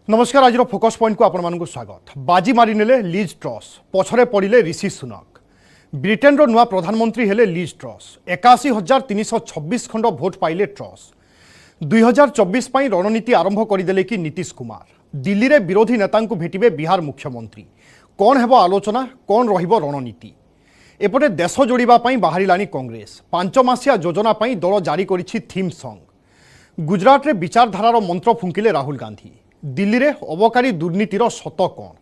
नमस्कार आज focus point को आपण स्वागत। बाजी मारी नेले Liz truss, पछरे पड़िले Rishi Sunak. Britain रो नुआ प्रधानमंत्री हेले लिज ट्रस। 81,326 खंड भोट पाइले ट्रस। 2024 पाई रणनीति आरंभ करदेले कि नीतीश कुमार। दिल्ली रे विरोधी नेता भेटिबे बिहार मुख्यमंत्री। कौन हेबो आलोचना, कौन रहिबो रणनीति। एपटे देश जोड़िबा पाई बाहरिलानी कांग्रेस। 5 मासिया योजना पाई दल जारी करिछि थीम सॉन्ग। गुजरात रे विचारधारार मंत्र फुंकिले राहुल गांधी। दिल्ली रे अबकारी दुर्नीतिर सत कौन।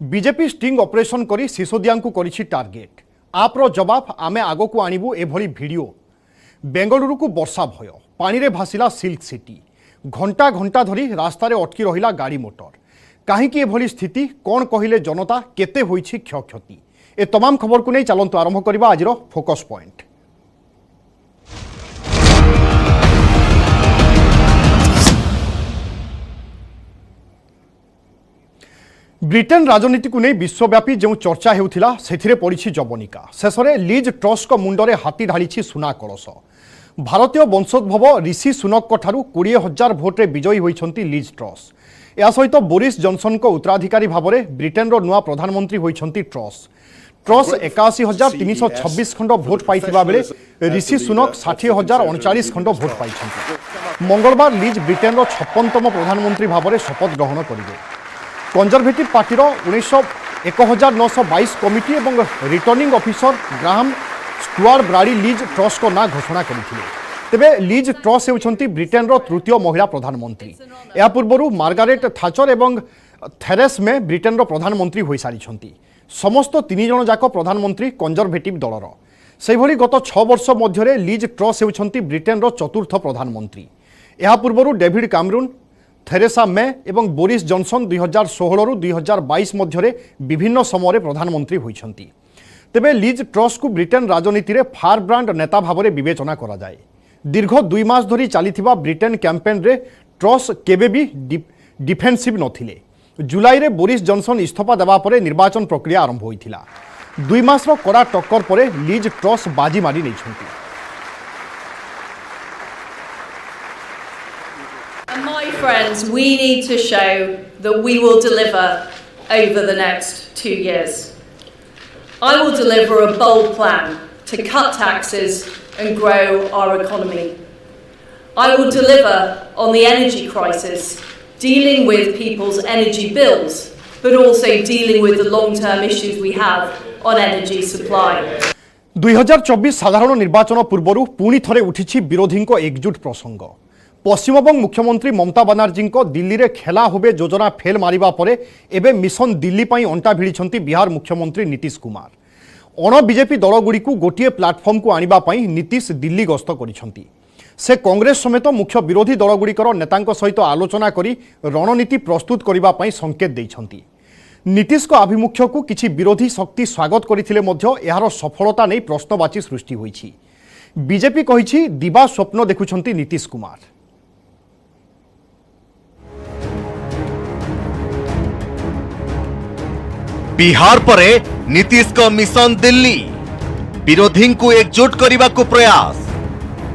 बीजेपी स्टिंग ऑपरेशन करी सिसोदिया को करिछि टार्गेट। आप्र जवाब आमे आगो को आनिबु एभली वीडियो। बेंगलुरु को वर्षा भय, पानी रे भासिला सिल्क सिटी। घंटा घंटा धरी रास्ता रे अटकी रहिला गाड़ी मोटर। काहेकि एभली स्थिति, कौन कहिले जनता, केते होइछि क्षयक्षति। ए तमाम खबर को नहीं चलंतु आरंभ करिबा आजिरो फोकस पॉइंट। ब्रिटेन राजनीति को नहीं विश्वव्यापी जो चर्चा हेउथिला सेथिरे पड़िछि जवनिका। शेषरे लिज ट्रस को मुंडरे हाथी ढालिछि सुना कलश। भारतीय वंशोद्भव ऋषि सुनक ठारू 20,000 भोट्रे विजयी होइछंती लिज ट्रस। या सहित बोरिस जॉनसन को उत्तराधिकारी भावरे ब्रिटेन रो नुआ प्रधानमंत्री होइछंती ट्रस। ट्रस 81,326 खंड भोट पाइथिबा बेले ऋषि सुनक 60,039 खंड भोट पाइछंती। मंगलवार लिज ब्रिटेन रो 56तम प्रधानमंत्री भावरे शपथ ग्रहण करिवे। कंजरभेटिव पार्टीर 1922 कमिटी एवं returning officer Graham Stuart Brady Liz Truss को ना घोषणा करथिले। तेबे लिज ट्रस हेउछंती ब्रिटेन रो तृतीय महिला प्रधानमंत्री। या पूर्वरु मार्गारेट थाचर एवं थेरेस मे ब्रिटेन रो प्रधानमंत्री होई सारिछंती। समस्त 3 जण जाक प्रधानमंत्री कंजरभेटिव दलर। सेहिभली गत 6 वर्ष मध्यरे लिज ट्रस हेउछंती ब्रिटेन रो चतुर्थ प्रधानमंत्री। या पूर्वरु डेविड कैमरून, थेरेसा मे एवं बोरिस जॉनसन 2016 रु 2022 मध्यरे विभिन्न समय प्रधानमंत्री होइछंती। तेबे लिज ट्रस को ब्रिटेन राजनीति रे फार ब्रांड नेता भावरे विवेचना करा जाए। दीर्घ 2 मास धरी चलीथिबा ब्रिटेन कैंपेन रे ट्रस केबे भी डिफेंसिव नथिले। जुलाई रे बोरिस जॉनसन इस्तीफा देबा परे निर्वाचन प्रक्रिया आरंभ होइथिला। 2 मास रो कड़ा टक्कर परे लिज ट्रस बाजी मारी नैछंती। And my friends, we need to show that we will deliver over the next 2 years. I will deliver a bold plan to cut taxes and grow our economy. I will deliver on the energy crisis, dealing with people's energy bills, but also dealing with the long-term issues we have on energy supply. 2024 साधारण निर्वाचन पूर्वरु पुणी थरे उठिछि विरोधी को एकजुट प्रसंग। पश्चिमबंग मुख्यमंत्री ममता बनर्जी को दिल्ली रे खेला होबे योजना फेल मारिबा परे एबे मिशन दिल्ली पाई अंटा भिड़िछंती बिहार मुख्यमंत्री नीतीश कुमार। अण बीजेपी दलगुड़ी को गोटे प्लाटफर्म को आनिबा पाई नीतीश दिल्ली गस्त करिछंती। से कांग्रेस समेत मुख्य विरोधी दलगुड़िकर नेतांक सहित आलोचना करी रणनीति प्रस्तुत करिबा पाई संकेत दैछंती। नीतीश को आभिमुख्य को किछि विरोधी शक्ति स्वागत करिथिले मध्य एहार सफलता नै प्रश्नवाची सृष्टि होईछि। बीजेपी कहिछि दिवा स्वप्न देखुछंती नीतीश कुमार। बिहार परे नीतीश को मिशन दिल्ली। विरोधी को एकजुट करने को प्रयास।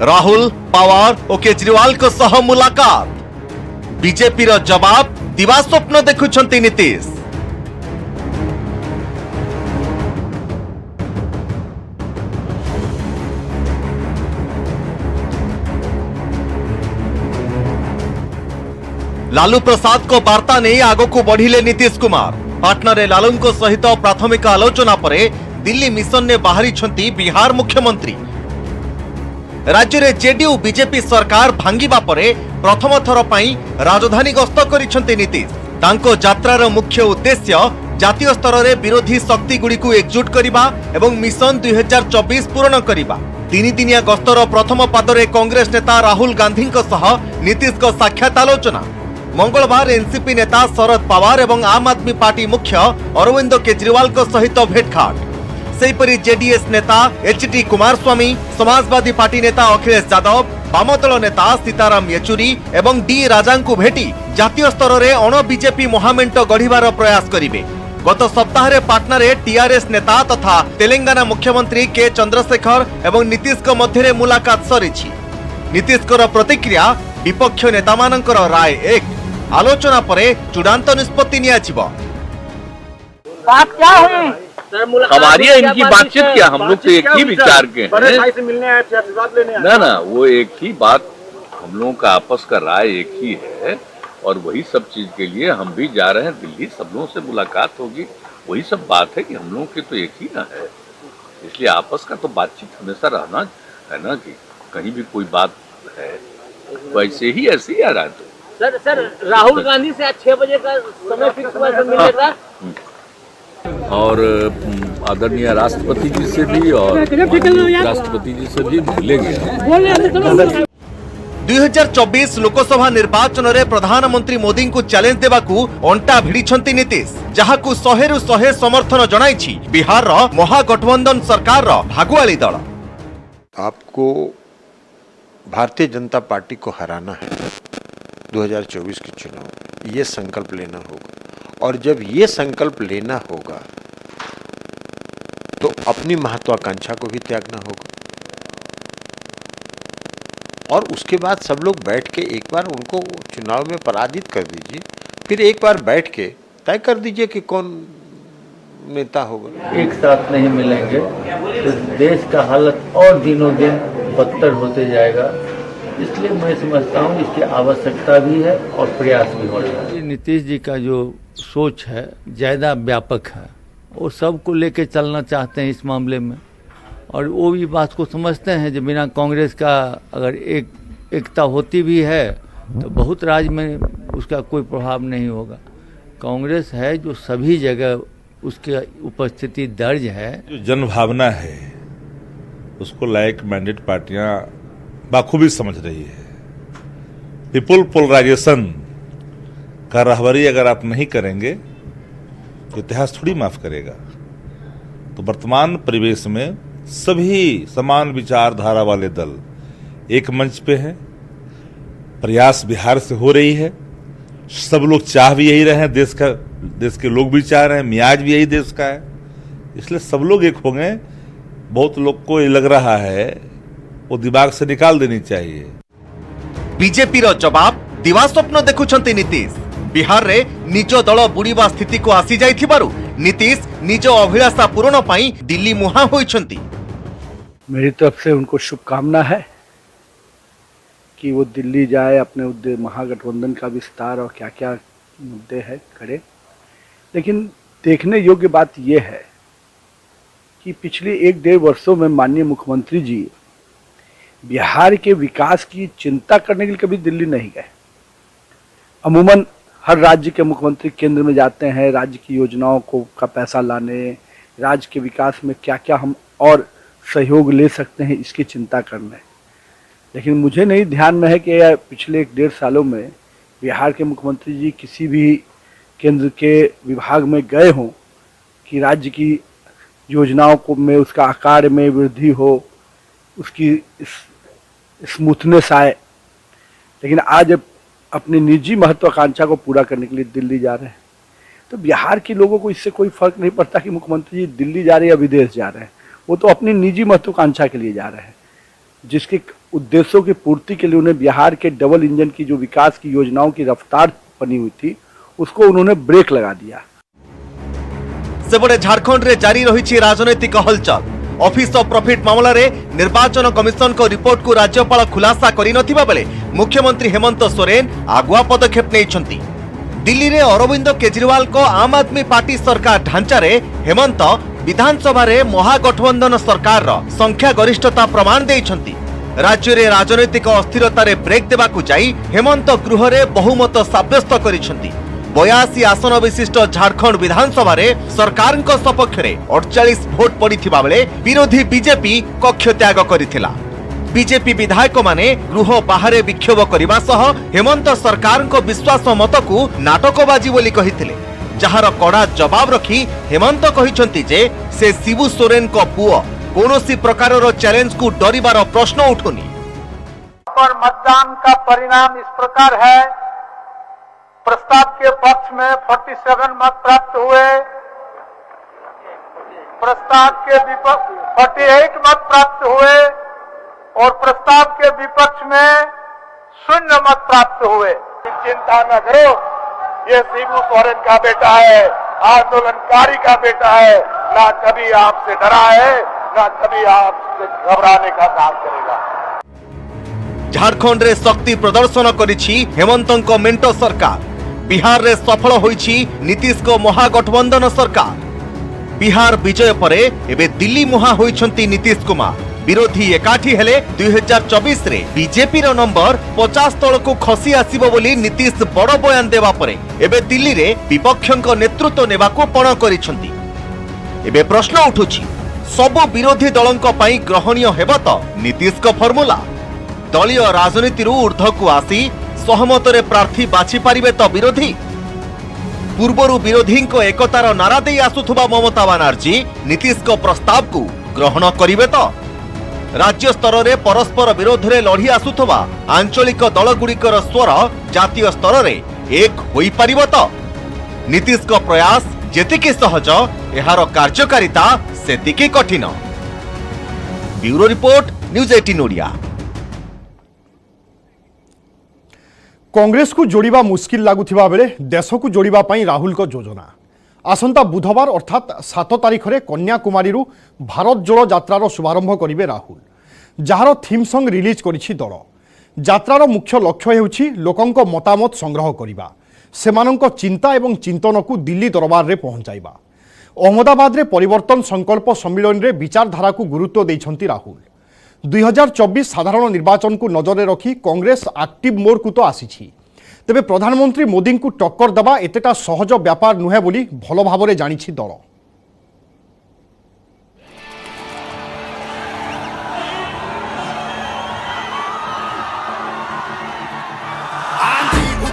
राहुल, पवार और केजरीवाल को सह मुलाकात। बीजेपी रो जवाब दिवा स्वप्न देखुछंती नीतीश। लालू प्रसाद को वार्ता नहीं आगो को बढ़िले नीतीश कुमार। पाटना रे लालू सहित प्राथमिक आलोचना परे दिल्ली मिशन ने बाहरी छंती बिहार मुख्यमंत्री। राज्य रे जेडीयू बीजेपी सरकार भांगिबा परे प्रथम थर पई राजधानी गस्त करिछंती नीतीश। तांको यात्रार मुख्य उद्देश्य जातीय स्तर रे विरोधी शक्ति गुडी को एकजुट करिबा एवं मिशन 2024 पूर्ण करिबा। 3 दिनिया गस्तर प्रथम पादरे कांग्रेस नेता राहुल गांधी सह नीतीश को साक्षात आलोचना। मंगलवार एनसीपी नेता शरद पवार एवं आम आदमी पार्टी मुख्य अरविंद केजरीवाल को सहित भेटघाट। सेहीपरि जेडीएस नेता एचडी कुमारस्वामी, समाजवादी पार्टी नेता अखिलेश यादव, वामदल नेता सीताराम येचुरी एवं डी राजा को भेटी जातीय स्तर में अण बीजेपी महामेंट गढ़िबार प्रयास करिवे। गत सप्ताह रे पाटना रे टीआरएस नेता तथा तेलंगाना मुख्यमंत्री के चंद्रशेखर एवं नीतीश को मध्य मुलाकात सरीछि। नीतीश प्रतिक्रिया, विपक्ष नेता मानकर राय एक। आलोचना परे चूड़ांत निष्पत्ति नियाजिबो। बात क्या हुई? हमारी इनकी बातचीत क्या, हम लोग तो एक ही विचार के हैं ना, वो एक ही बात, हम लोगों का आपस का राय एक ही है और वही सब चीज के लिए हम भी जा रहे हैं दिल्ली, सब लोगों से मुलाकात होगी, वही सब बात है कि हम लोगों की तो एक ही ना है, इसलिए आपस का तो बातचीत हमेशा रहना है ना, कि कहीं भी कोई बात है तो ऐसे ही आ रहा है। तो सर राहुल गांधी से आज 6 बजे का समय फिक्स हुआ है मिलने का, और आदरणीय राष्ट्रपति जी से भी और राष्ट्रपति जी से भी मिलेंगे। 2024 लोकसभा निर्वाचन रे प्रधानमंत्री मोदी को चैलेंज देवाकू अंटा भिड़िछंती नीतीश, जहाकू 100 रु 100 समर्थन जणाइछि बिहार रो महागठबंधन सरकार रो भागुआली दल। आपको भारतीय जनता पार्टी को हराना है 2024 के चुनाव, ये संकल्प लेना होगा, और जब ये संकल्प लेना होगा तो अपनी महत्वाकांक्षा को भी त्यागना होगा, और उसके बाद सब लोग बैठ के एक बार उनको चुनाव में पराजित कर दीजिए, फिर एक बार बैठ के तय कर दीजिए कि कौन नेता होगा। एक साथ नहीं मिलेंगे तो देश का हालत और दिनों दिन बदतर होते जाएगा, इसलिए मैं समझता हूँ इसकी आवश्यकता भी है और प्रयास भी हो रहा है। नीतीश जी का जो सोच है ज़्यादा व्यापक है, वो सबको लेके चलना चाहते हैं इस मामले में, और वो भी बात को समझते हैं जो बिना कांग्रेस का अगर एकता होती भी है तो बहुत राज्य में उसका कोई प्रभाव नहीं होगा। कांग्रेस है जो सभी जगह उसकी उपस्थिति दर्ज है। जो जन भावना है उसको लाइक मैंडेट पार्टियां बाखूबी समझ रही है। पीपुल पोलराइजेशन का रहबरी अगर आप नहीं करेंगे तो इतिहास थोड़ी माफ करेगा। तो वर्तमान परिवेश में सभी समान विचारधारा वाले दल एक मंच पे हैं, प्रयास बिहार से हो रही है, सब लोग चाह भी यही रहे हैं, देश के लोग भी चाह रहे हैं, मियाज भी यही देश का है, इसलिए सब लोग एक हो गए। बहुत लोग को ये लग रहा है वो दिमाग से निकाल देनी चाहिए। बीजेपी रो जवाब दिवा स्वप्न देखुछंती नीतीश। बिहार रे निज दल बुड़ीबा स्थिति को आसी जाइथिबारु नीतीश निज अभिलाषा पूरण पाई दिल्ली मुहा होइछंती। मेरी तरफ से उनको शुभकामना है कि वो दिल्ली जाए, अपने महागठबंधन का विस्तार और क्या क्या मुद्दे हैं करे। लेकिन देखने योग्य बात यह है कि पिछले 1-1.5 वर्षों में माननीय मुख्यमंत्री जी बिहार के विकास की चिंता करने के लिए कभी दिल्ली नहीं गए। अमूमन हर राज्य के मुख्यमंत्री केंद्र में जाते हैं, राज्य की योजनाओं का पैसा लाने, राज्य के विकास में क्या क्या हम और सहयोग ले सकते हैं इसकी चिंता करने। लेकिन मुझे नहीं ध्यान में है कि पिछले 1-1.5 सालों में बिहार के मुख्यमंत्री जी किसी भी केंद्र के विभाग में गए हों कि राज्य की योजनाओं को में उसका आकार में वृद्धि हो, उसकी स्मूथनेस आए। लेकिन आज अपनी निजी महत्वाकांक्षा को पूरा करने के लिए दिल्ली जा रहे हैं, तो बिहार के लोगों को इससे कोई फर्क नहीं पड़ता कि मुख्यमंत्री जी दिल्ली जा रहे हैं या विदेश जा रहे हैं। वो तो अपनी निजी महत्वाकांक्षा के लिए जा रहे हैं, जिसके उद्देश्यों की पूर्ति के लिए उन्हें बिहार के डबल इंजन की जो विकास की योजनाओं की रफ्तार बनी हुई थी उसको उन्होंने ब्रेक लगा दिया। सेबड़े झारखंड रे जारी रही राजनैतिक हलचल। ऑफिस ऑफ प्रॉफिट मामला रे निर्वाचन कमिशन को रिपोर्ट को राज्यपाल खुलासा करि नथिबा बेले मुख्यमंत्री हेमंत सोरेन आगुआ पदक्षेप नेइछंती। दिल्ली रे अरविंद केजरीवाल को आम आदमी पार्टी सरकार ढांचा रे हेमंत विधानसभा रे महागठबंधन सरकार रो संख्या गरिष्ठता प्रमाण देइछंती। राज्य रे राजनैतिक अस्थिरता रे ब्रेक देबाकू जाई हेमंत गृह रे बहुमत साब्यस्त करिछंती। 82 आसन विशिष्ट झारखंड विधानसभा रे सरकार सपक्ष रे 48 भोट पड़िथिबा बेले विरोधी बीजेपी कक्ष त्याग करिथिला। बीजेपी विधायक माने गृह बाहर विक्षोभ करने सह हेमंत सरकार को विश्वास मत को नाटकबाजी बोली कहिथिले, जहार कड़ा जवाब रखी हेमंत कहिसंती जे से शिबू सोरेन को पुओ कोनोसी प्रकार रो चैलेंज को डरिबार प्रश्न उठुनी। पर मतदान का परिणाम इस प्रकार है, प्रस्ताव के पक्ष में 47 मत प्राप्त हुए, प्रस्ताव के विपक्ष 48 मत प्राप्त हुए और प्रस्ताव के विपक्ष में 0 मत प्राप्त हुए। चिंता न करो, ये शिबू सोरेन का बेटा है, आंदोलनकारी का बेटा है, ना कभी आपसे डरा है, ना कभी आपसे घबराने का काम करेगा। झारखंड रे शक्ति प्रदर्शन करिछि हेमंतଙ୍କ मेंटो सरकार। बिहार रे सफल होइछि नीतीश को महागठबंधन सरकार। बिहार विजय परे एबे दिल्ली मुहा होइछंती नीतीश कुमार। विरोधी एकाठी हेले 2024 रे बीजेपी रो नंबर 50 तल को खसी आसीबो बोली नीतीश बड़ बयान देबा परे एबे दिल्ली रे विपक्षक नेतृत्व नेबा को पण करिछंती। एबे प्रश्न उठुछि, सब विरोधी दलंक पई ग्रहणीय हेबो त नीतीश को फॉर्मूला? दलीय राजनीति ऊर्ध्व को आसी सहमत रे प्रार्थी बाछि पारिबे तो विरोधी? पूर्वरु विरोधी को एकतार नारा दे आसुथुबा ममता बनर्जी नीतीश को प्रस्ताव को ग्रहण करिबे तो? राज्य स्तर रे परस्पर विरोध रे लढ़ी आसुथुबा आंचलिक दलगुड़िकर स्वर जातीय स्तर रे एक होई पारिबो तो? नीतीश को प्रयास जेतिकी सहज, एहार कार्यकारिता सेतिकी कठिन। Bureau report, news 18 Odia. Congress को जोड़िबा मुश्किल लागुथिबा बेले देश को जोड़िबा पई राहुल को योजना। आसंता बुधवार अर्थात 7 तारिख रे कन्याकुमारी भारत जोड़ो यात्रार शुभारंभ करिवे राहुल, जार थीम सॉन्ग रिलीज करिछि दल। यात्रार मुख्य लक्ष्य हेउछि लोकंक मतामत संग्रह करिबा, सेमानंक चिंता एवं चिंतन को दिल्ली दरबार रे पहुंचाइबा। अहमदाबाद रे परिवर्तन संकल्प सम्मेलन रे विचारधारा को गुरुत्व दैछंती राहुल। 2024 साधारण निर्वाचन को नजर रखी कांग्रेस एक्टिव मोड को तो आसीछि, तेबे प्रधानमंत्री मोदी को टक्कर देवा एतेटा सहज व्यापार नुहे बोली भल भाव में जानिछि दल।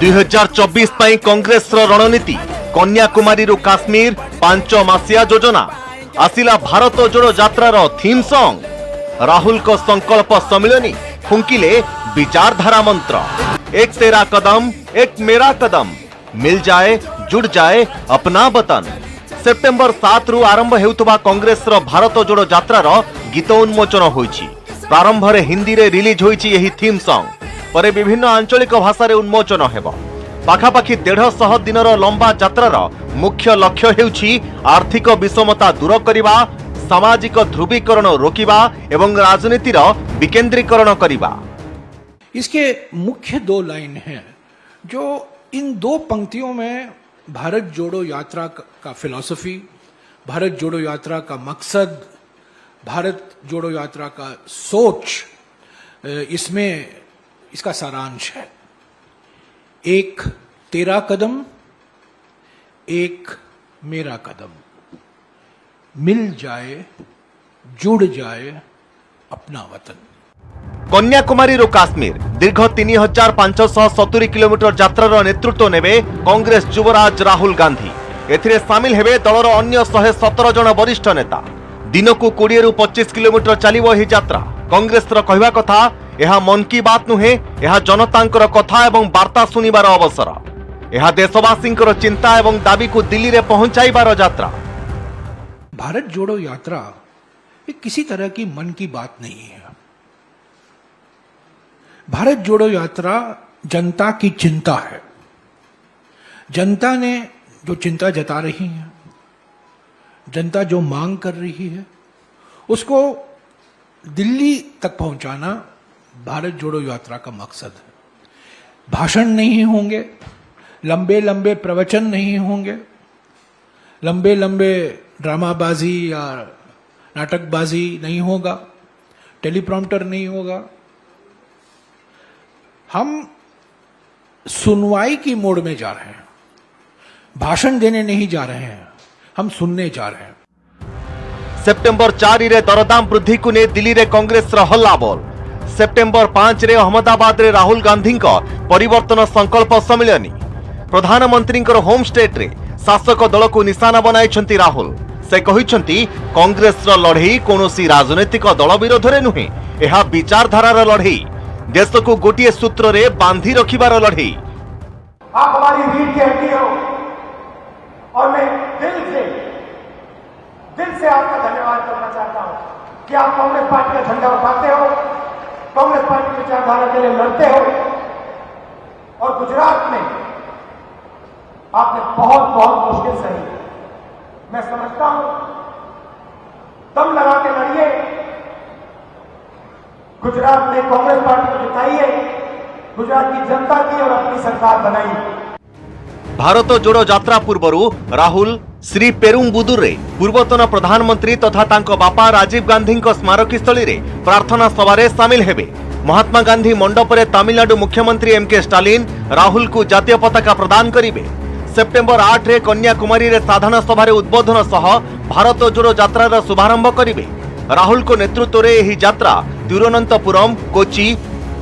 (2024) कांग्रेस रणनीति कन्याकुमारी काश्मीर 5 मासिया योजना। आसिला भारत जोड़ो यात्रार थीम सॉन्ग। राहुल को संकल्प सम्मिलनी फुंकिले विचारधारा मंत्र, एक तेरा कदम एक मेरा कदम, मिल जाए जुड़ जाए अपना वतन। सेप्टेम्बर 7 रु आरंभ हेउतबा कांग्रेस भारत जोड़ो यात्रार गीत उन्मोचन होइछि। प्रारंभ रे हिंदी रे रिलीज होइछि एही थीम सॉन्ग, परे विभिन्न आंचलिक भाषा रे उन्मोचन हेबो। पाखापाखि 150 दिनर लंबा यात्रार मुख्य लक्ष्य हेउछि आर्थिक विषमता दूर करिबा, सामाजिक ध्रुवीकरण रोकिबा एवं राजनीतिर विकेंद्रीकरण करिबा। इसके मुख्य 2 लाइन हैं जो इन 2 पंक्तियों में भारत जोड़ो यात्रा का फिलॉसफी, भारत जोड़ो यात्रा का मकसद, भारत जोड़ो यात्रा का सोच, इसमें इसका सारांश है। एक तेरा कदम एक मेरा कदम, मिल जाए जुड़ जाए अपना वतन। कन्याकुमारी काश्मीर दीर्घ 3570 किलोमीटर यात्रार नेतृत्व नेबे कांग्रेस युवराज राहुल गांधी। एथिरे सामिल हेबे दलर अन्य 117 जन वरिष्ठ नेता। दिन को 20 रु 25 किलोमीटर चलिबो एही यात्रा। कांग्रेस कहवा कथा, यह मन की बात नुहे, यह जनतांकर कथा एवं वार्ता सुनिबार अवसर। यह देशवासींकर चिंता एवं दाबी को दिल्ली रे पहुंचाइबार यात्रा। भारत जोड़ो यात्रा ये किसी तरह की मन की बात नहीं है। भारत जोड़ो यात्रा जनता की चिंता है। जनता ने जो चिंता जता रही है, जनता जो मांग कर रही है, उसको दिल्ली तक पहुंचाना भारत जोड़ो यात्रा का मकसद है। भाषण नहीं होंगे, लंबे लंबे प्रवचन नहीं होंगे, लंबे लंबे ड्रामाबाजी या नाटकबाजी नहीं होगा, टेलीप्रॉम्प्टर नहीं होगा। हम सुनवाई की मोड में जा रहे हैं, भाषण देने नहीं जा रहे हैं, हम सुनने जा रहे हैं। सेप्टेम्बर 4 रे दरदाम वृद्धि को ने दिल्ली रे कांग्रेस हल्ला बोल। सेप्टेम्बर 5 रे अहमदाबाद रे राहुल गांधी परिवर्तन संकल्प सम्मिलनी। प्रधानमंत्री होम स्टेट रे शासक दल को निशाना बनाई राहुल। से कहिसंती कांग्रेस लड़ई कौनसी राजनीतिक दल विरोध रे नुहे, यह विचारधारार लड़ई, देश को गोटे सूत्र रे बांधी रखिबार लड़ई। आप हमारी रीढ़ की हड्डी हो और मैं दिल से आपका धन्यवाद करना चाहता हूं कि आप कांग्रेस पार्टी का झंडा उठाते हो, कांग्रेस पार्टी की विचारधारा के लिए लड़ते हो और गुजरात में आपने बहुत बहुत मुश्किल सही। मैं समझता हूं दम लगा के लड़िए, गुजरात में कांग्रेस पार्टी को जिताइए, गुजरात की जनता की और अपनी सरकार बनाइए। भारत जोड़ो यात्रा पूर्वरु राहुल श्री पेरुम्बुदुर रे पूर्वतन प्रधानमंत्री तथा तांको बापा राजीव गांधी स्मारकी स्थली रे प्रार्थना सभा रे शामिल हेबे। महात्मा गांधी मंडप रे तमिलनाडु मुख्यमंत्री एमके स्टालिन राहुल को जातीय पताका प्रदान करिवे। सेप्टेम्बर 8 रे कन्याकुमारी रे साधारण सभा रे उद्बोधन सह भारत जोड़ो यात्रा शुभारंभ करिवे। राहुल को नेतृत्व रे एही यात्रा तिरुवनंतपुरम, कोची,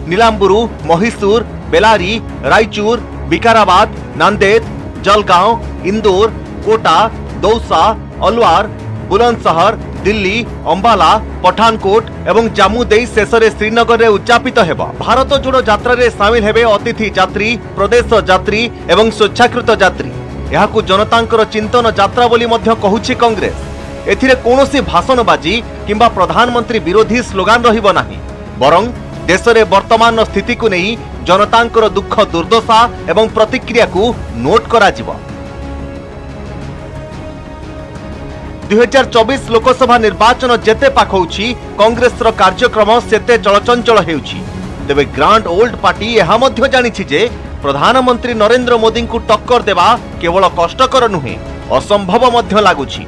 नीलांबुरु, महिसूर, बेलारी, रायचूर, विकाराबाद, नांदेड़, जलगांव, इंदौर, कोटा, दौसा, अलवार, बुलंदशहर, दिल्ली, अंबाला, पठानकोट एवं जम्मू देई शेषरे श्रीनगर रे उद्यापित हेबा। भारत जोड़ो यात्रा रे शामिल हेबे अतिथि यात्री, प्रदेश यात्री एवं स्वेच्छाकृत यात्री। एहाकु जनतांकर चिंतन यात्रा बोली मध्य कहुछि कांग्रेस। एथिरे कोनोसी भाषणबाजी किंबा प्रधानमंत्री विरोधी स्लोगान रहिबो नाही, बरं देशरे वर्तमान स्थिति को नहीं जनतांकर दुख दुर्दशा एवं प्रतिक्रिया को नोट करा जिवो। 2024 लोकसभा निर्वाचन जेते पाखौछि कांग्रेस रो कार्यक्रम सेते चलचंचल हेउछि। तेबे ग्रांड ओल्ड पार्टी एहा मध्य जानिछि जे प्रधानमंत्री नरेंद्र मोदी को टक्कर देवा केवल कष्टकर नुहे, असंभव मध्य लागुछि।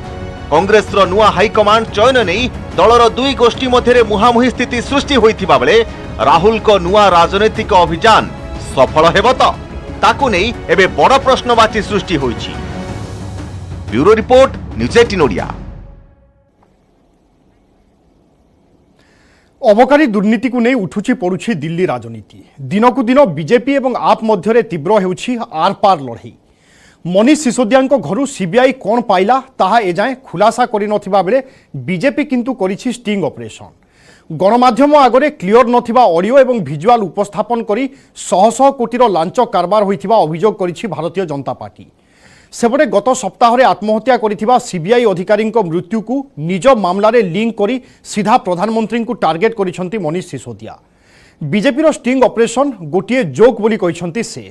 कांग्रेस रो नुआ हाईकमांड चयन नहीं दलर दुई गोष्ठी मध्य मुहांमुही स्थिति सृष्टि होइथिबा बेले राहुल को नुआ राजनैतिक अभियान सफल हेबो तो ताकू नहीं एबे बड़ प्रश्नवाची सृष्टि होइछि। Bureau report, news 18 Odia. अबकारी दुर्नीति को नहीं उठुची पड़ुछि दिल्ली राजनीति। दिनकु दिन बीजेपी एवं आप मध्यरे तीव्र हेउछि आर पार लड़ाई। मनीष सिसोदिया घरु सीबीआई कौन पाइला ताहा एजाए खुलासा करि नथिबा बेले बीजेपी किंतु करिछि स्टिंग ऑपरेशन। गणमाध्यम आगरे क्लियर नथिबा ऑडियो एवं भिजुआल उपस्थापन करी शह शह कोटीर लांच कारबार होइथिबा अभियोग करिछि भारतीय जनता पार्टी। सेपटे गत सप्ताह रे आत्महत्या करिथिबा सीबीआई अधिकारी मृत्यु को निज मामला रे लिंक करी सीधा प्रधानमंत्री को टार्गेट करिसंती मनीष सिसोदिया। बीजेपी रो स्टिंग ऑपरेशन गोटिए जोक बोली कहिसंती से।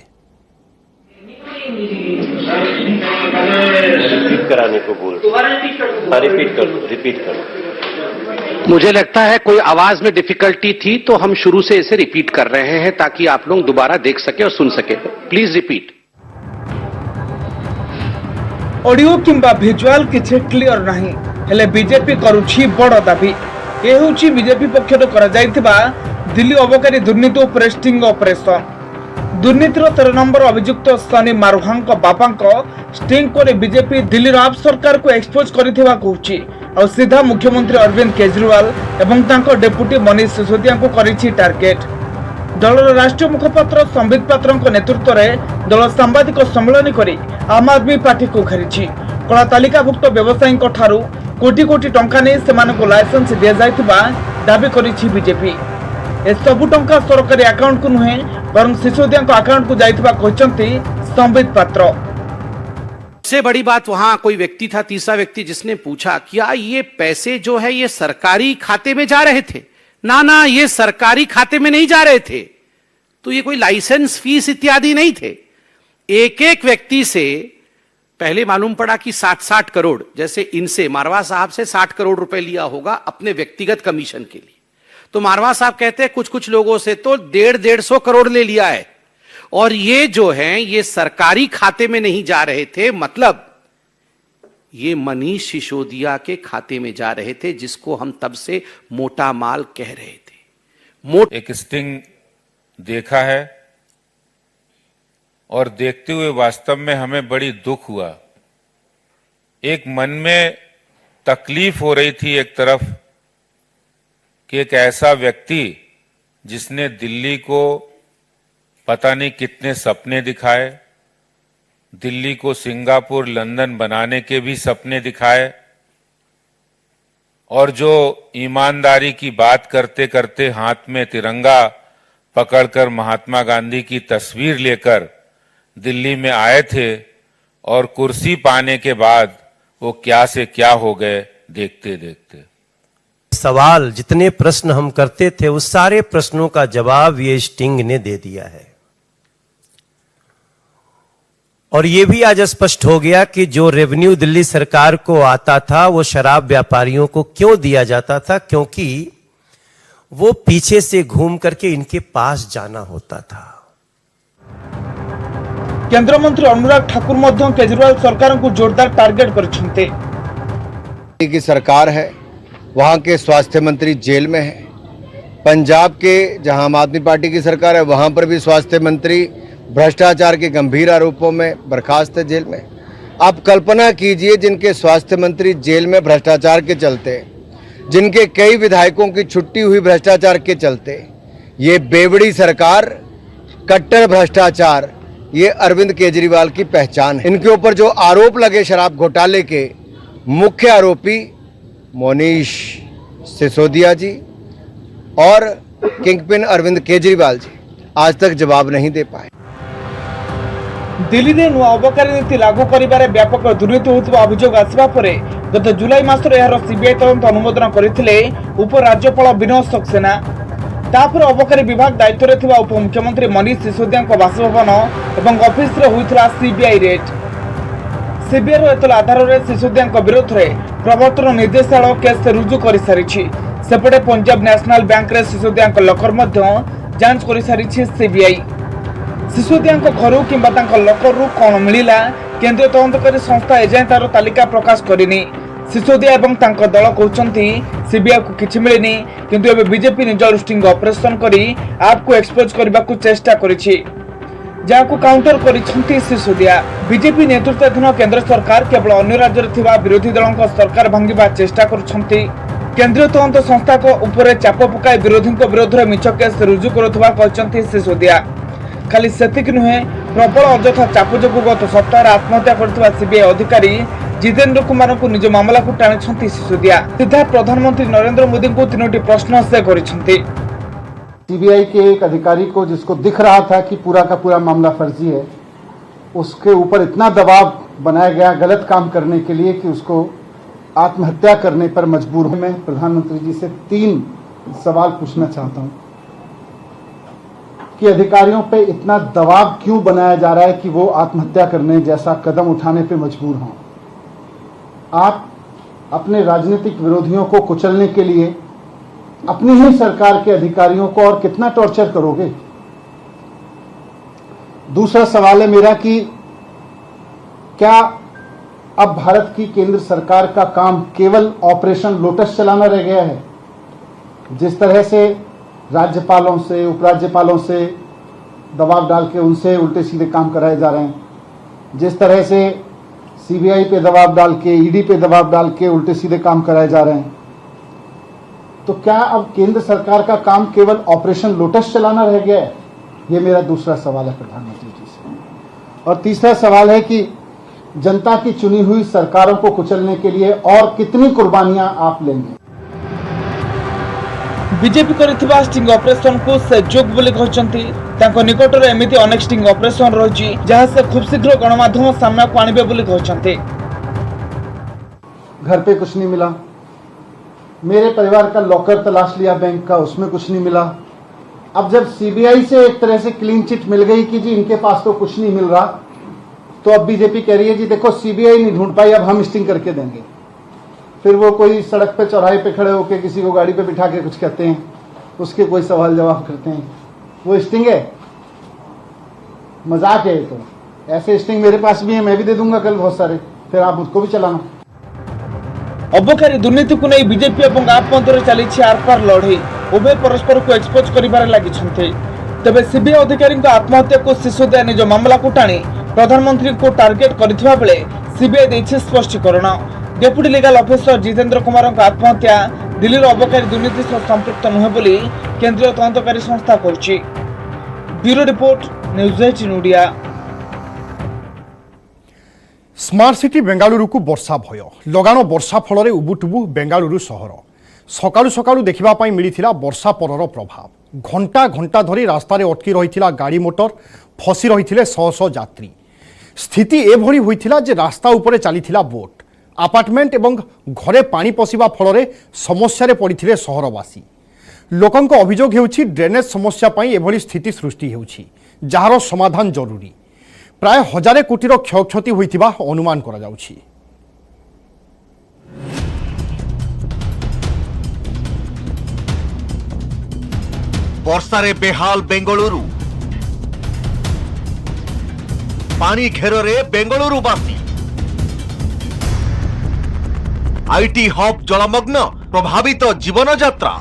रिपीट कराने को बोल, रिपीट करो। मुझे लगता है कोई आवाज में डिफिकल्टी थी तो हम शुरू से इसे रिपीट कर रहे हैं ताकि आप लोग दोबारा देख सके और सुन सके। Please repeat. ऑडियो किंबा भिजुआल किछि क्लियर नहीं हेले बीजेपी करूछि बड़ दाबी। ए होछि बीजेपी पक्षर करा जायतिबा दिल्ली अबकारी दुर्नीति उपर स्टिंग ऑपरेशन। दुर्नीतिर 13 नंबर अभियुक्त सनी मारुहांको बापांको स्टिंग करे बीजेपी दिल्ली आप सरकार को एक्सपोज करिथिबा कहूछि और सीधा मुख्यमंत्री अरविंद केजरीवाल एवं तांको डेप्यूटी मनीष सिसोदिया को करिछि टार्गेट। दलर राष्ट्रीय मुखपात्र संबित पात्रଙ୍କ नेतृत्व में दल सांबादिक सम्मेलन करी आम आदमी पार्टी को घेरिछि। कला तालिकाभुक्त व्यवसायीଙ୍କ ठारू कोटी कोटी टंका नै सेमानक लाइसेंस दिया जायतिबा दाबी करिछि बीजेपी। ए सबु टंका सरकारी अकाउंट को नुहे बरं सिसोदिया अकाउंट को जायतिबा कहचंती संबित पात्र। सबसे बड़ी बात वहां कोई व्यक्ति था, तीसरा व्यक्ति, जिसने पूछा क्या ये पैसे जो है ये सरकारी खाते में जा रहे थे? ना, ये सरकारी खाते में नहीं जा रहे थे। तो ये कोई लाइसेंस फीस इत्यादि नहीं थे। एक एक व्यक्ति से पहले मालूम पड़ा कि 60 करोड़, जैसे इनसे मारवा साहब से 60 करोड़ रुपए लिया होगा अपने व्यक्तिगत कमीशन के लिए। तो मारवा साहब कहते हैं कुछ लोगों से तो 150 करोड़ ले लिया है और ये जो है ये सरकारी खाते में नहीं जा रहे थे, मतलब ये मनीष सिसोदिया के खाते में जा रहे थे, जिसको हम तब से मोटा माल कह रहे थे। एक स्टिंग देखा है और देखते हुए वास्तव में हमें बड़ी दुख हुआ। एक मन में तकलीफ हो रही थी एक तरफ कि एक ऐसा व्यक्ति जिसने दिल्ली को पता नहीं कितने सपने दिखाए, दिल्ली को सिंगापुर लंदन बनाने के भी सपने दिखाए और जो ईमानदारी की बात करते करते हाथ में तिरंगा पकड़कर महात्मा गांधी की तस्वीर लेकर दिल्ली में आए थे और कुर्सी पाने के बाद वो क्या से क्या हो गए देखते देखते। सवाल जितने प्रश्न हम करते थे उस सारे प्रश्नों का जवाब ये स्टिंग ने दे दिया है। और ये भी आज स्पष्ट हो गया कि जो रेवेन्यू दिल्ली सरकार को आता था वो शराब व्यापारियों को क्यों दिया जाता था, क्योंकि वो पीछे से घूम करके इनके पास जाना होता था। केंद्र मंत्री अनुराग ठाकुर मध्य केजरीवाल सरकार को जोरदार टार्गेट करछन्ते। की सरकार है, वहां के स्वास्थ्य मंत्री जेल में है। पंजाब के जहां आम आदमी पार्टी की सरकार है वहां पर भी स्वास्थ्य मंत्री भ्रष्टाचार के गंभीर आरोपों में बर्खास्त है, जेल में। आप कल्पना कीजिए जिनके स्वास्थ्य मंत्री जेल में भ्रष्टाचार के चलते, जिनके कई विधायकों की छुट्टी हुई भ्रष्टाचार के चलते, ये बेवड़ी सरकार, कट्टर भ्रष्टाचार, ये अरविंद केजरीवाल की पहचान है। इनके ऊपर जो आरोप लगे शराब घोटाले के, मुख्य आरोपी मोनीश सिसोदिया जी और किंगपिन अरविंद केजरीवाल जी आज तक जवाब नहीं दे पाए। दिल्ली में नुआ अबकारी नीति लागू करिबारे व्यापक दुर्नीति होता अभियोग आसवा परे गत जुलाई मासरे यार सीबीआई तदंत अनुमोदन करथिले उपराज्यपाल विनोद सक्सेना। तापर अबकारी विभाग दायित्व रे थिबा उपमुख्यमंत्री मनीष सिसोदिया बासभवन एवं ऑफिस रे होइथिला सीबीआई रेड। सीबीआई एतला आधार रे सिसोदिया विरोध रे प्रवर्तन निर्देशालय केस रुजु करि सारिछि। सेपटे पंजाब नेशनल बैंक रे सिसोदिया लकर मध्य जांच करि सारिछि सीबीआई। सिसोदिया घर किंबा लकर कौन मिला केंद्रीय तदंतकारी संस्था एजाए तार तालिका प्रकाश करनी। सिसोदिया एवं दल कहते सीबीआई को किछि मिलनी, किंतु एबे बीजेपी निजर स्टिंग ऑपरेशन करी आप को एक्सपोज करबा को चेष्टा करिछि, जाको काउंटर करिछंती सिसोदिया। बीजेपी नेतृत्वाधीन केंद्र सरकार केवल अन्य राज्य रे थिबा विरोधी दलों को सरकार भांगिबा चेष्टा करुछंती। केंद्रीय तदंत संस्था को ऊपर चाप पकाई विरोधी विरोध में मिछ केस रुजु करुथबा कहचंती सिसोदिया। खाली सेतिक नुहे, प्रबल अजथा चाप जो गत सप्ताह आत्महत्या करथिबा सीबीआई अधिकारी जितेंद्र कुमार को निज मामला को टाणी सिसोदिया। सीधा प्रधानमंत्री नरेंद्र मोदी को 3टी प्रश्न से करिसेंती। सीबीआई के एक अधिकारी को जिसको दिख रहा था कि पूरा का पूरा मामला फर्जी है, उसके ऊपर इतना दबाव बनाया गया गलत काम करने के लिए कि उसको आत्महत्या करने पर मजबूर हूं। मैं प्रधानमंत्री जी से 3 सवाल पूछना चाहता हूं कि अधिकारियों पे इतना दबाव क्यों बनाया जा रहा है कि वो आत्महत्या करने जैसा कदम उठाने पे मजबूर हों। आप अपने राजनीतिक विरोधियों को कुचलने के लिए अपनी ही सरकार के अधिकारियों को और कितना टॉर्चर करोगे। दूसरा सवाल है मेरा कि क्या अब भारत की केंद्र सरकार का काम केवल ऑपरेशन लोटस चलाना रह गया है? जिस तरह से राज्यपालों से, उपराज्यपालों से दबाव डाल के उनसे उल्टे सीधे काम कराए जा रहे हैं, जिस तरह से सीबीआई पे दबाव डाल के, ईडी पे दबाव डाल के उल्टे सीधे काम कराए जा रहे हैं, तो क्या अब केंद्र सरकार का काम केवल ऑपरेशन लोटस चलाना रह गया है? ये मेरा दूसरा सवाल है प्रधानमंत्री जी से। और तीसरा सवाल है कि जनता की चुनी हुई सरकारों को कुचलने के लिए और कितनी कुर्बानियां आप लेंगे? बीजेपी करथिबा स्टिंग ऑपरेशन को से जोग बोली कहचंती। तांको निकट रे एमिति अनेक स्टिंग ऑपरेशन रही जहां से खूब शीघ्र गणमाध्यम सामना को आनिबे बोली कहचंती। घर पे कुछ नहीं मिला, मेरे परिवार का लॉकर तलाश लिया बैंक का, उसमें कुछ नहीं मिला। अब जब सीबीआई से एक तरह से क्लीन चिट मिल गई कि जी इनके पास तो कुछ नहीं मिल रहा, तो अब बीजेपी कह रही है जी देखो सीबीआई नहीं ढूंढ पाई, अब हम स्टिंग करके देंगे। फिर वो कोई सड़क पे चौराहे पे खड़े होकर किसी को गाड़ी पे बिठा के कुछ कहते हैं, उसके कोई सवाल जवाब करते हैं, वो स्टिंग है? मजाक है। तो ऐसे स्टिंग मेरे पास भी है, मैं भी दे दूंगा कल बहुत सारे, फिर आप उसको भी चलाना। अबकारी दुर्नीति को नहीं बीजेपी और आप मध्य चली आरपार लड़ई, उभय परस्पर को एक्सपोज कर लगी। तेज सीबीआई अधिकारी आत्महत्या को सिसोदिया निज मामला को टाणी प्रधानमंत्री को टार्गेट करथिबा बेले सीबीआई देछि स्पष्टीकरण। Deputy legal officer Jitendra Kumar आत्महत्या दिल्ली अबकारी दुर्नीति सह संपृक्त नुहे बोली केंद्रीय तदंतकारी संस्था कहछि। Bureau report, news 18 Odia. Smart city Bengaluru को वर्षा भय, लगाण वर्षा फल उबुटुबु बेंगालुरु सहर। सकाळु सकाळु देखिबा पई मिलिथिला वर्षा परर प्रभाव। घंटा घंटा धरी रास्ता रे अटकी रहिथिला गाड़ी मोटर, फसी रहिथिले शह शह यात्री। स्थिति एभली होइथिला जे रास्ता उपरे चलीथिला बोट। अपार्टमेंट एवं घरे पानी पशिबा फल समस्या रे पड़िथिले सहरवासी। लोकंक अभियोग हेउछि ड्रेनेज समस्या पई एभली स्थिति सृष्टि हेउछि, जहार समाधान जरूरी। प्राय 1000 कोटीर क्षयक्षति होइथिबा अनुमान करा जाउछि। वर्षारे बेहाल बेंगलुरु, पानी घेरे बेंगलुरुवासी, आईटी हब जलमग्न, प्रभावित जीवन यात्रा।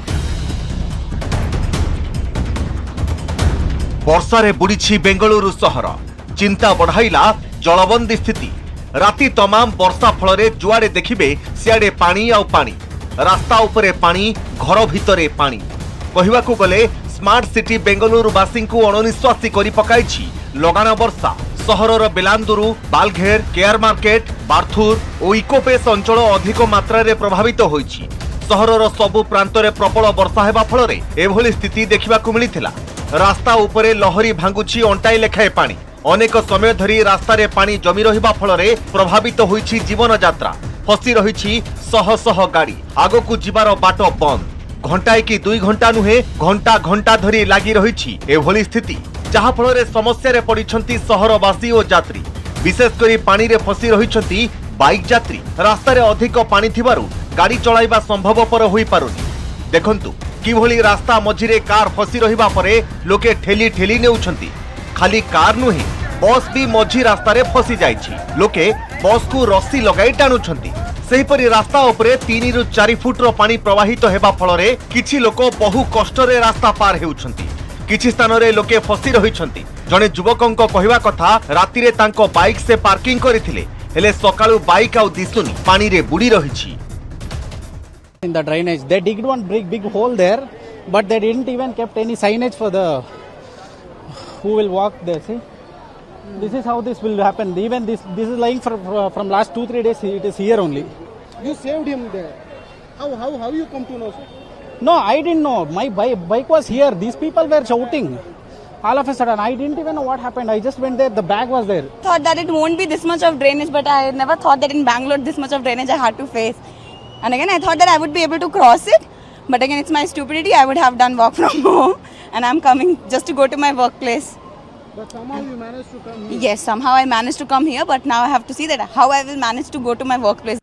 वर्षारे बुड़ीछि बेंगलुरु सहर, चिंता बढ़ाइला जलबंदी स्थिति। राति तमाम वर्षा फल जुआड़े देखिबे सियाड़े पानी आउ पानी, रास्ता उपरे पानी, घर भितरे पानी। कहिबाकू गले स्मार्ट सिटी बेंगलुरुवासी को अणनिश्वासी करि पकाइछि लगाण वर्षा। सहरर बेलांदुरु, बालघेर, केआर मार्केट, बार्थुर और इकोपेस अंचल अधिक मात्रा प्रभावित होइछि। सहरर सबु प्रांतरे प्रबल वर्षा हेबा फल एभली स्थिति देखिबाकू मिलिथिला। रास्ता उपरे लहरी भांगुछि अंटाई लेखाए पानी। अनेक समय धरी रास्तारे पानी जमी रहिबा फल प्रभावित होइछि जीवन यात्रा। फसी रहिछि शह शह गाड़ी, आगकू जिबार बाट बंद। घंटाए कि 2 घंटा नुहे, घंटा घंटा धरी लागि रहिछि एभली स्थिति, जहा फल समस्या रे पड़िछंती सहरवासी और यात्री। विशेषकर पानी रे फसी रहिछंती बाइक यात्री। रास्ता रे अधिक पानी थिबारु गाड़ी चलाइबा संभवपर होई पारुनी। देखंतु किभली रास्ता मझिरे कार फसी रहिबा परे लोके ठेली ठेली नेउछंती। खाली कार नुहे, बस भी मझी रास्ता रे फसी जाइछि। लोके बस को रस्सी लगाई टाणुछंती। सेहीपरि रास्ता उपरे 3 ରୁ 4 फुटर पानी प्रवाहित हेबा फलरे किछि लोक बहु कष्टरे रास्ता पार हेउछंती। किछि स्थान रे लोके फसी रहिछंती। जणे युवकंक कहिबा कथा, राति रे तांको बाइक से पार्किंग करिथिले, हेले सकाळु बाइक आउ दिसुनी पानी रे बुडी रहिछि। In the drainage, they digged one big hole there, but they didn't even kept any signage for the who will walk there. See, this is how this will happen. Even this is lying from last 2-3 days. It is here only. You saved him there. How you come to know, sir? No, I didn't know. My bike was here. These people were shouting. All of a sudden, I didn't even know what happened. I just went there. The bag was there. Thought that it won't be this much of drainage, but I never thought that in Bangalore this much of drainage I had to face. And again, I thought that I would be able to cross it, but again, it's my stupidity. I would have done work from home, and I'm coming just to go to my workplace. But somehow you managed to come here. Yes, somehow I managed to come here, but now I have to see that how I will manage to go to my workplace.